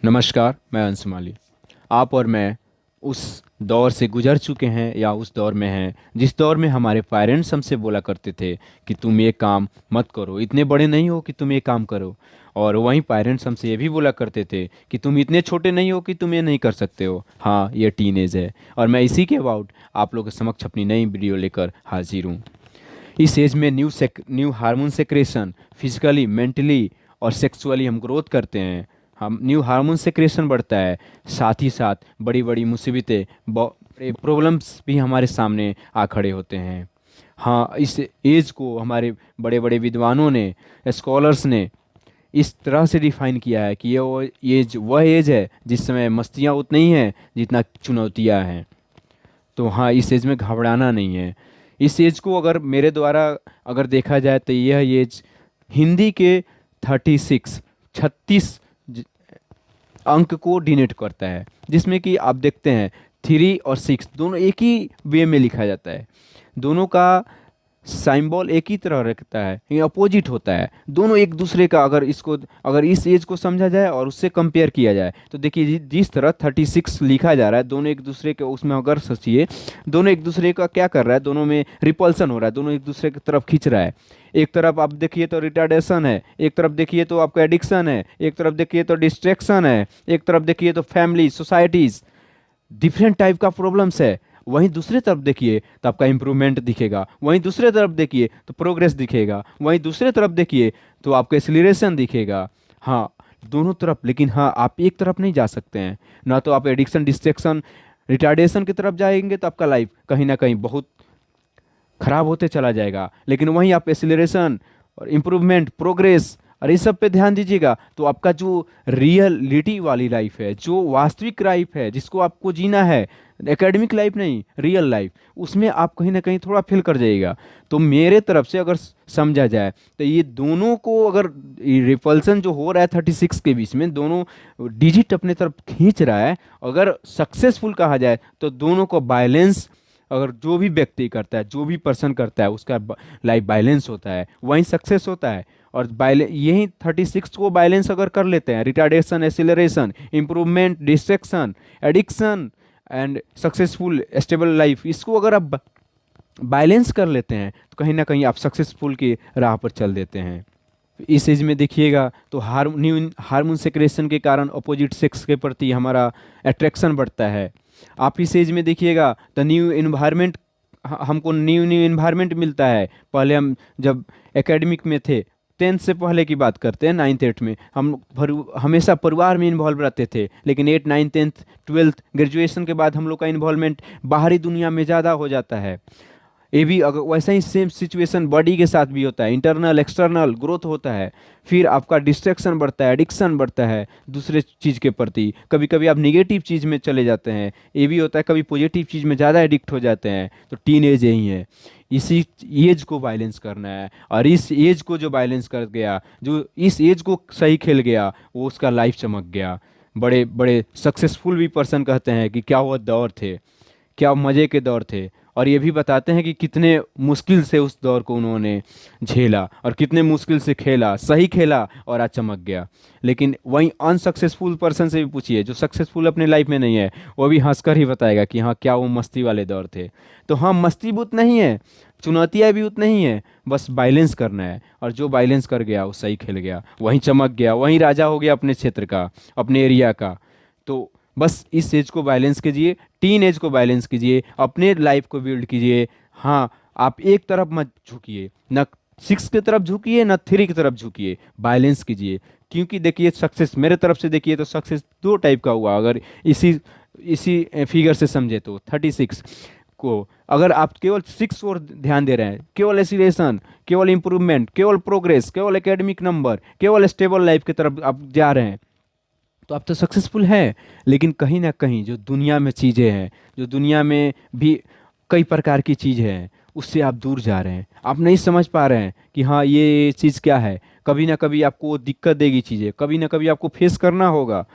नमस्कार, मैं अंशुमाली। आप और मैं उस दौर से गुजर चुके हैं या उस दौर में हैं जिस दौर में हमारे पेरेंट्स हमसे बोला करते थे कि तुम ये काम मत करो, इतने बड़े नहीं हो कि तुम ये काम करो। और वहीं पेरेंट्स हमसे ये भी बोला करते थे कि तुम इतने छोटे नहीं हो कि तुम ये नहीं कर सकते हो। हाँ, ये टीनेज है और मैं इसी के अबाउट आप लोगों के समक्ष अपनी नई वीडियो लेकर हाजिर हूँ। इस एज में new hormone secretion, physically, mentally और सेक्सुअली हम ग्रोथ करते हैं। हम न्यू हार्मोन सेक्रेशन बढ़ता है, साथ ही साथ बड़ी बड़ी मुसीबतें, बड़े प्रॉब्लम्स भी हमारे सामने आ खड़े होते हैं। हाँ, इस एज को हमारे बड़े बड़े विद्वानों ने, स्कॉलर्स ने इस तरह से डिफाइन किया है कि वह एज है जिस समय मस्तियाँ उतनी ही हैं जितना चुनौतियाँ हैं। तो हाँ, इस एज में घबराना नहीं है। इस एज को अगर मेरे द्वारा अगर देखा जाए तो यह एज हिंदी के 36 अंक को डिनोट करता है, जिसमें कि आप देखते हैं 3 और 6 दोनों एक ही वे में लिखा जाता है। दोनों का साइंबल एक ही तरह रखता है, ये अपोजिट होता है। दोनों एक दूसरे का अगर इस एज को समझा जाए और उससे कंपेयर किया जाए तो देखिए जिस तरह 36 लिखा जा रहा है, दोनों एक दूसरे के उसमें अगर सोचिए, दोनों एक दूसरे का क्या कर रहा है, दोनों में रिपल्सन हो रहा है, दोनों एक दूसरे की तरफ खींच रहा है। एक तरफ आप देखिए तो रिटार्डेशन है, एक तरफ देखिए तो आपका एडिक्शन है, एक तरफ देखिए तो डिस्ट्रैक्शन है, एक तरफ देखिए तो फैमिली, सोसाइटीज, डिफरेंट टाइप का प्रॉब्लम्स है। वहीं दूसरी तरफ देखिए तो आपका इम्प्रूवमेंट दिखेगा, वहीं दूसरी तरफ देखिए तो प्रोग्रेस दिखेगा, वहीं दूसरी तरफ देखिए तो आपका एक्सीलरेशन दिखेगा। हाँ, दोनों तरफ। लेकिन हाँ, आप एक तरफ नहीं जा सकते हैं। ना तो आप एडिक्शन, डिस्ट्रैक्शन, रिटार्डेशन की तरफ जाएंगे तो आपका लाइफ कहीं ना कहीं बहुत खराब होते चला जाएगा। लेकिन वहीं आप एक्सीलरेशन और इम्प्रूवमेंट, प्रोग्रेस और इस सब पे ध्यान दीजिएगा तो आपका जो रियलिटी वाली लाइफ है, जो वास्तविक लाइफ है जिसको आपको जीना है, एकेडमिक लाइफ नहीं, रियल लाइफ, उसमें आप कहीं ना कहीं थोड़ा फेल कर जाइएगा। तो मेरे तरफ से अगर समझा जाए तो ये दोनों को अगर रिपल्सन जो हो रहा है 36 के बीच में, दोनों डिजिट अपने तरफ खींच रहा है, अगर सक्सेसफुल कहा जाए तो दोनों को बैलेंस अगर जो भी व्यक्ति करता है, जो भी पर्सन करता है, उसका लाइफ बैलेंस होता है, वहीं सक्सेस होता है। और यही 36 को बैलेंस अगर कर लेते हैं, retardation, acceleration, improvement, distraction, addiction and successful stable life, इसको अगर आप बैलेंस कर लेते हैं तो कहीं ना कहीं आप सक्सेसफुल की राह पर चल देते हैं। इस एज में देखिएगा तो न्यू हार्मोन सेक्रेशन के कारण अपोजिट सेक्स के प्रति हमारा अट्रैक्शन बढ़ता है। आप इस एज में देखिएगा तो न्यू इन्वायरमेंट, हमको न्यू न्यू इन्वायरमेंट मिलता है। पहले हम जब एकेडमिक में थे, 10th से पहले की बात करते हैं, 9th 8th में हम हमेशा परिवार में इन्वॉल्व रहते थे। लेकिन 8 9 10th 12th ग्रेजुएशन के बाद हम लोग का इन्वॉल्वमेंट बाहरी दुनिया में ज़्यादा हो जाता है। ये भी अगर वैसा ही सेम सिचुएशन बॉडी के साथ भी होता है, इंटरनल एक्सटर्नल ग्रोथ होता है। फिर आपका डिस्ट्रैक्शन बढ़ता है, एडिक्शन बढ़ता है दूसरे चीज़ के प्रति। कभी कभी आप निगेटिव चीज़ में चले जाते हैं, ये भी होता है। कभी पॉजिटिव चीज़ में ज़्यादा एडिक्ट हो जाते हैं। तो टीन एज यही है, इसी एज को बैलेंस करना है। और इस एज को जो बैलेंस कर गया, जो इस एज को सही खेल गया, वो उसका लाइफ चमक गया। बड़े बड़े सक्सेसफुल भी पर्सन कहते हैं कि क्या वो दौर थे, क्या मज़े के दौर थे। और ये भी बताते हैं कि कितने मुश्किल से उस दौर को उन्होंने झेला और कितने मुश्किल से खेला, सही खेला और आज चमक गया। लेकिन वहीं अनसक्सेसफुल पर्सन से भी पूछिए, जो सक्सेसफुल अपने लाइफ में नहीं है, वो भी हंसकर ही बताएगा कि हाँ, क्या वो मस्ती वाले दौर थे। तो हाँ, मस्ती भी उतना ही है, चुनौतियाँ भी उतना ही है, बस बैलेंस करना है। और जो बैलेंस कर गया वो सही खेल गया, वहीं चमक गया, वहीं राजा हो गया अपने क्षेत्र का, अपने एरिया का। तो बस इस एज को बैलेंस कीजिए, टीन एज को बैलेंस कीजिए, अपने लाइफ को बिल्ड कीजिए। हाँ, आप एक तरफ मत झुकिए, न 6 की तरफ झुकिए न 3 की तरफ झुकिए, बैलेंस कीजिए। क्योंकि देखिए सक्सेस मेरे तरफ से देखिए तो सक्सेस दो टाइप का हुआ। अगर इसी इसी फिगर से समझे तो 36 को अगर आप केवल 6 और ध्यान दे रहे हैं, केवल एसिलेशन, केवल इंप्रूवमेंट, केवल प्रोग्रेस, केवल एकेडमिक नंबर, केवल स्टेबल लाइफ की तरफ आप जा रहे हैं, तो आप तो सक्सेसफुल हैं। लेकिन कहीं ना कहीं जो दुनिया में चीज़ें हैं, जो दुनिया में भी कई प्रकार की चीज़ हैं, उससे आप दूर जा रहे हैं। आप नहीं समझ पा रहे हैं कि हाँ, ये चीज़ क्या है। कभी ना कभी आपको वो दिक्कत देगी चीज़ें, कभी ना कभी आपको फेस करना होगा।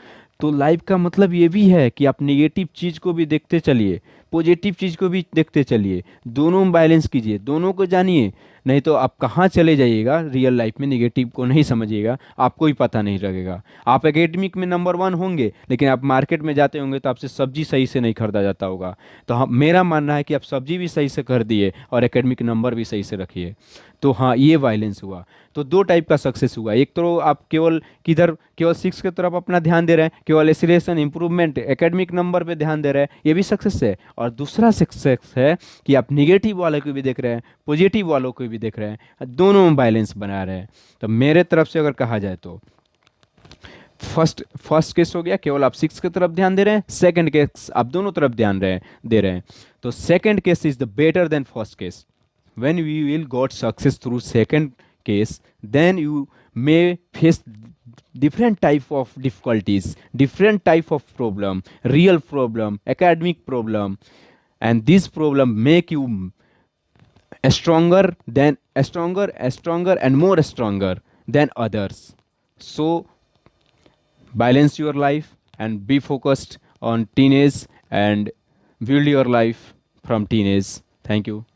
तो लाइफ का मतलब ये भी है कि आप नेगेटिव चीज़ को भी देखते चलिए, पॉजिटिव चीज़ को भी देखते चलिए, दोनों में बैलेंस कीजिए, दोनों को जानिए। नहीं तो आप कहाँ चले जाइएगा रियल लाइफ में, निगेटिव को नहीं समझिएगा, आपको ही पता नहीं लगेगा। आप एकेडमिक में नंबर वन होंगे, लेकिन आप मार्केट में जाते होंगे तो आपसे सब्जी सही से नहीं खरीदा जाता होगा। तो हम, मेरा मानना है कि आप सब्जी भी सही से खरीदिए और एकेडमिक नंबर भी सही से रखिए। तो हाँ, ये वायलेंस हुआ। तो दो टाइप का सक्सेस हुआ, एक तो आप केवल किधर, केवल सिक्स की तरफ अपना ध्यान दे रहे हैं, केवल एसिलेशन इंप्रूवमेंट एकेडमिक नंबर पे ध्यान दे रहे हैं, ये भी सक्सेस है। और दूसरा सक्सेस है कि आप निगेटिव वाले को भी देख रहे हैं, पॉजिटिव वालों को भी देख रहे हैं, दोनों में बैलेंस बना रहे हैं। तो मेरे तरफ से अगर कहा जाए तो फर्स्ट फर्स्ट केस हो गया, केवल आप सिक्स की तरफ ध्यान दे रहे हैं। सेकंड केस, आप दोनों तरफ ध्यान दे रहे हैं। तो second case is the better than first case. when we will got success through second case, then you may face different type of difficulties, different type of problem, real problem, academic problem, and this problem make you stronger and more stronger than others. So balance your life and be focused on teenage and build your life from teenage. Thank you.